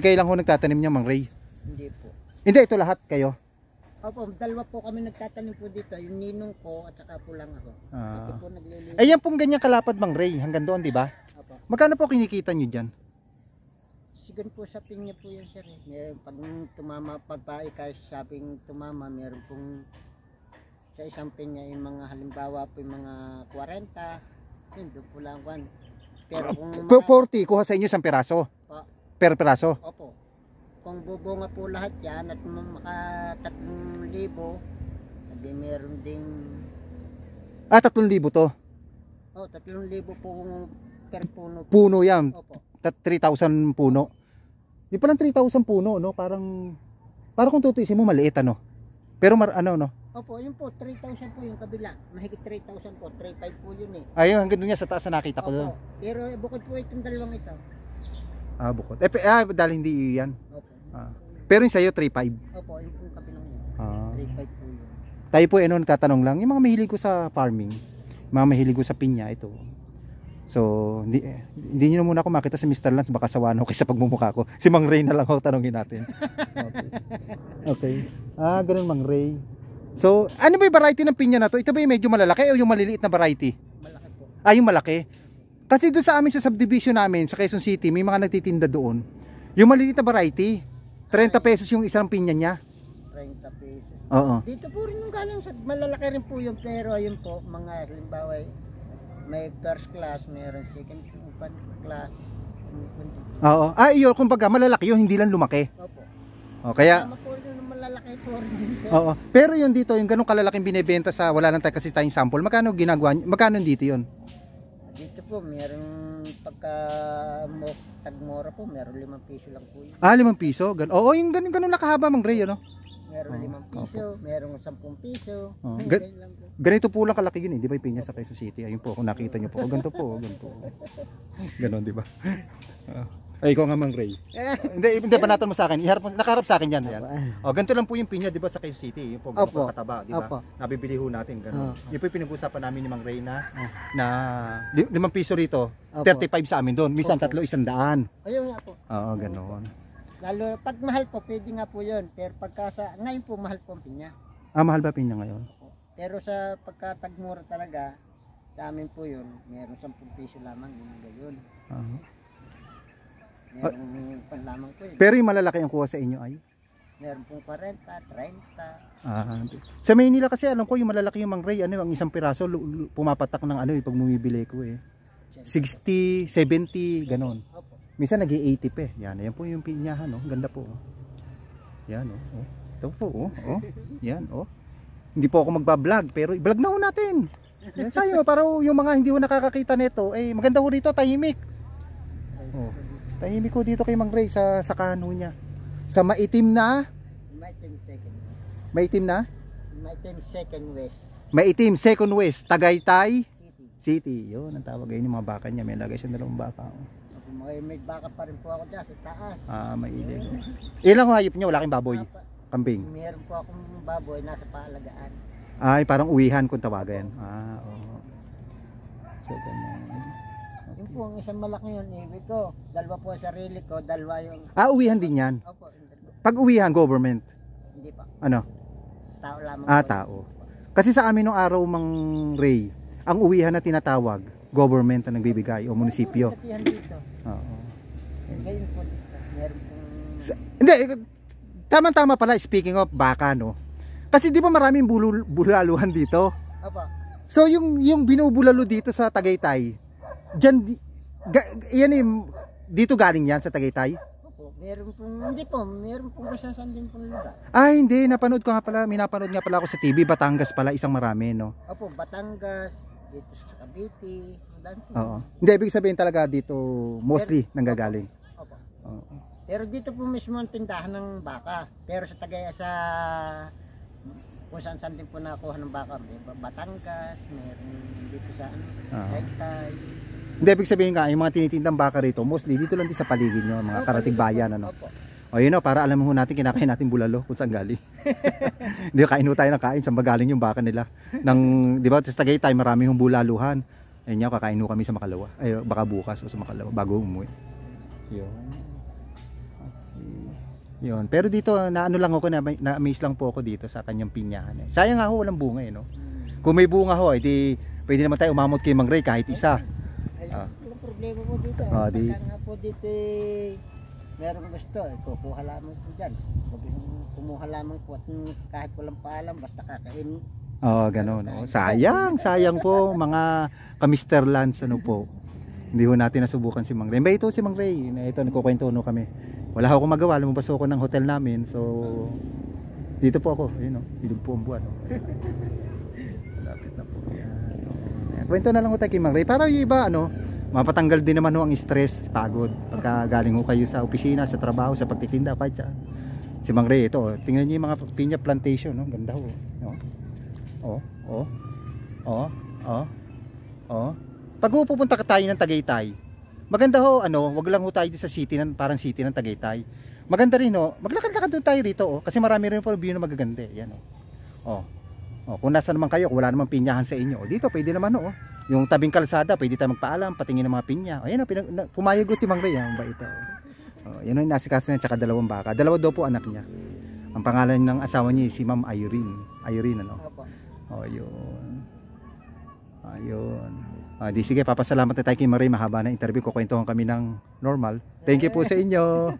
Kayo lang ho nagtatanim niya, Mang Ray? Hindi po. Hindi, ito lahat kayo? Opo, dalawa po kami nagtatanim po dito. Yung ninong ko at saka po lang ako. Ito po naglilinis. Ay, yan pong ganyan kalapad, Mang Ray. Hanggang doon, di ba? Opo. Magkano po kinikita nyo dyan? Sigan po sa pinya po yan, sir. Meron pag tumama, pagpaikay shopping tumama, meron pong sa isang pinya yung mga halimbawa po yung mga 40. Yun, doon po lang one. Pero kung 40, kuha sa inyo isang piraso? Pa, Per piraso? opo. Kung bubunga po lahat yan at maka 3,000, sabi meron ding 3,000 to? 3,000 po per puno. Puno yan? Opo. 3,000 puno? Di pa lang 3,000 puno, no? Parang kung tutuisin mo, maliit, ano? Pero ano, no? Opo, yun po, 3,000 po yung kabila. Mahigit 3,000 po, 3,500 po yun eh. Ayun, hanggang doon niya sa taas na nakita ko doon. Opo, pero bukod po itong dalawang ito. Bukod. Dahil hindi yan. Opo. Pero yung sa'yo, 3,500. Opo, yung pong kabilang yun. 3,500 po yun. Tayo po, nagtatanong lang, yung mga mahilig ko sa farming, mga mahilig ko sa pinya, ito. So, hindi nyo muna ako makita si Mr. Lance, baka sawa na ako sa pagmumukha ko. Si Mang Ray na lang ako tanongin natin. Okay. Ganun Mang Ray. So, ano ba yung variety ng pinya na to? Ito ba yung medyo malalaki o yung maliliit na variety? Malaki po. Yung malaki. Kasi doon sa amin sa subdivision namin sa Quezon City, may mga nagtitinda doon. Yung maliliit na variety, 30 pesos yung isang pinya niya. 30 pesos. Oo. Dito po rin yung galing sa malalaki rin po yun, pero ayun po, mga halimbawa may first class, mayroon second class. Oo. Iyo, kumbaga malalaki yun, hindi lang lumaki. Opo. Kaya tama po yun, malalaki po rin. oo. Pero yun dito, yung ganung kalalaking binebenta sa wala lang tayo kasi tayong sample, magkano ginagawa? Magkano dito yun? Dito po, meron pagka tagmora po, meron 5 piso lang po yun. 5 piso? Oo, yung ganun nakahaba, Mang Ray, no? Meron 5 piso, meron 10 piso. Ganito po lang kalaki yun, di ba yung pinya sa Quezon City? Ayun po, kung nakita nyo po. Ganito po, ganito. Ganon, di ba? Ay, ikaw nga, Mang Ray. Hindi panatan mo sa akin. Nakaharap sa akin yan. Ganito lang po yung pinya, di ba, sa Quezon City? Yung po, ganito po kataba, di ba? Nabibili ho natin, ganon. Yun po yung pinag-usapan namin ni Mang Ray na 5 piso rito, 35 sa amin doon. Minsan 300. Ayun nga po. Oo, ganon. Lalo, pag mahal po, pwede nga po yun. Pero pagka ngayon po, mahal po ang pinya. Mahal ba pinya ngayon? Pero sa pagkatagmura talaga, sa amin po yun, meron 10 piso lamang, yun gayon. Meron pan lamang po yun. Pero yung malalaki ang kuha sa inyo ay? Meron pong 40, 30. Sa Maynila kasi alam ko yung malalaki yung Mang Ray, ang isang piraso pumapatak ng pag bumibili ko 60, 70, ganon. Opo. Minsan nag-80 pa Yan po yung pinyahan, ganda po. Yan ito po, yan Hindi po ako magba-vlog pero i-vlog na ho natin. Yan sayo para yung mga hindi ho nakakakita nito, maganda ho rito, tahimik. Tahimik ko dito kay Mang Ray sa kano niya. Sa maitim na Maitim second west. Maitim second west, Tagaytay City. Yun ang tawag ngayon yung mga baka niya. May lagay siya dalawang baka. May baka pa rin po ako dyan sa taas. May ilig. Ilang hayop niya, wala kayong baboy? Kambing? Meron po akong baboy nasa paalagaan. Parang uwihan kung tawagan. Oo. So ganyan. Yung po ang isang malaki yun, ibig ko. Dalawa po sarili ko, dalawa yung... Uwihan din yan? Opo. Pag uwihan, government? Hindi pa. Ano? Tao lamang. Tao. Kasi sa amin nung araw, Mang Ray, ang uwihan na tinatawag, government ang nagbibigay o munisipyo. Oo. Ngayon po, meron pong... Hindi, tama-tama pala, speaking of baka, no? Kasi di ba maraming bulaluhan dito? Opo. So yung binubulalo dito sa Tagaytay, dyan, dito galing yan sa Tagaytay? Opo, meron pong, hindi po, meron pong kasasan din pong lugar. Hindi, napanood ko nga pala, minapanood nga pala ako sa TV, Batangas pala, isang marami, no? Opo, Batangas, dito sa Cavite, oo. Hindi, ibig sabihin talaga dito, mostly, nanggagaling. Opo. Oo. Pero dito po mismo ang tindahan ng baka. Pero sa kung saan din po nakuha ng baka, may Batangas, meron dito sa Tagaytay. Hindi, ibig sabihin nga, yung mga tinitindang baka rito, mostly dito lang din sa paligid nyo, mga karatig bayan, ano? Opo. Yun para alam mo natin, kinakain natin bulalo kung saan galing. Hindi, kain ho tayo ng kain, saan ba galing yung baka nila. Di ba, sa Tagaytay, marami hong bulaluhan. Ayun nga, kakain ho kami sa Makalawa. Baka bukas o sa Makalawa, bago umuwi. Yun. Yun. Pero dito, naano lang ako, na-amaze lang po ako dito sa kanyang pinyahan. Eh. Sayang nga ho, walang bunga eh, no? Kung may bunga ho, edi pwede naman tayo umamot kay Mang Ray kahit isa. Walang problema po dito. Pagka nga po dito merong gusto, kukuha lamang po dyan. Kumuha lamang po at kahit walang paalam, basta kakain. Gano'n. No? Sayang po mga ka-Mr. Lance, ano po. Hindi ho natin nasubukan si Mang Ray. Ba ito si Mang Ray, ito nagkukwento no kami. Wala akong magawa, lumabas ako ng hotel namin. So dito po ako, ayun no, bilog po ang buwan. No? Malapit na po. Yan. Kwento na lang ho tayo kay Mang Ray. Para yung iba, ano, mapatanggal din naman ho ang stress, pagod. Pagka galing ho kayo sa opisina, sa trabaho, sa pagtitinda, kahit saan. Si Mang Ray, ito, tingnan niyo yung mga pinya plantation, no? Ganda ho. No? Pag pupunta ka tayo ng Tagaytay, maganda ho, ano, wag lang ho tayo sa city ng parang city ng Tagaytay. Maganda rin ho, maglakad-lakad doon tayo rito kasi marami rin po view na magaganda, yan kung nasa naman kayo, kung wala namang pinyahan sa inyo, dito pwede naman ho. Yung tabing kalsada, pwede tayo magpaalam, patingin ng mga pinya. Ayan, pumayag ko si Mang Ray, ang bait. Yan yung nasikaso niya, tsaka 2 baka. 2 daw po anak niya. Ang pangalan ng asawa niya si Ma'am Irene. Irene, ano? Yun. Ayun. Di sige, papasalamat na tayo kay Mang Ray. Mahaba na interview ko. Kwentuhan kami ng normal. Thank you po sa inyo.